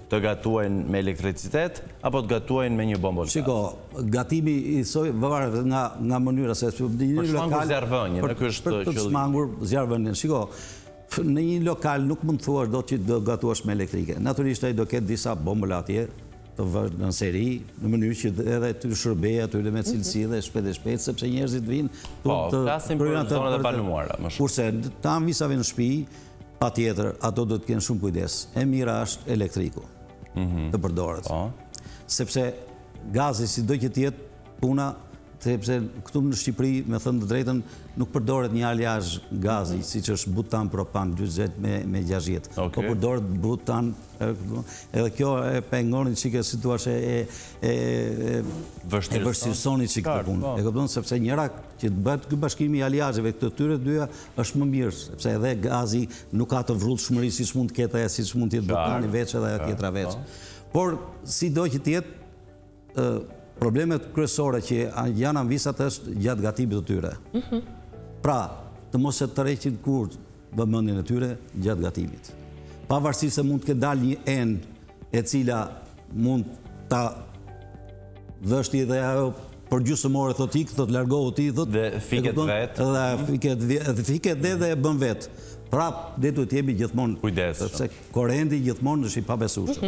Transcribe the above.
të gatuajnë me elektricitet apo të gatuajnë me një bombë. Shiko, gatimi i soj varet nga mënyra se për shmangur zjarrvënien, për të shmangur zjarrvënien. Shiko, në një lokal nuk mund të thuash do që do gatuash me elektrike. Natyrisht ai do ketë disa bombë atje të vënë në seri, në mënyrë që edhe të shërbejë aty me cilësi dhe shpejt, sepse njerëzit vinë të flasim për zonat e banuara. Kurse ta visave në shtëpi, patjetër, ato do të kenë shumë kujdes. E mira është elektriku të përdoret. Sepse gazi si do që tjetë puna, sepse këtu në Shqipëri, me thënë të drejtën, nuk përdoret një aliazh gazi, si që është butan propan, 40 me 60. Po përdoret butan, edhe kjo e pengonit që ke situash e vështirësoni që këtë punë. E këpëton, sepse njëra që të bëhet këtë bashkimi i aliazheve këtë tyre dyja është më mirë, sepse edhe gazi nuk ka të vrullë shmëri si që mund të ketë e si që mund të jetë butani veç edhe tjetra veç. Por, si do që tjetë, problemet kryesore që janë anvisat është gjatë gatimit të tyre. Pra, të mos e të rreqin kur vëmendjen e tyre gjatë gatimit. Pavarësisht se mund të ketë dalë një enë e cila mund ta vështi dhe ajo për gjysmore thot ik, thot largohu ti, thot dhe fiket vetë. Dhe fiket dhe e bën vetë. Prap, dhe duhet jemi gjithmonë, sepse korrenti gjithmonë është i pabesueshëm.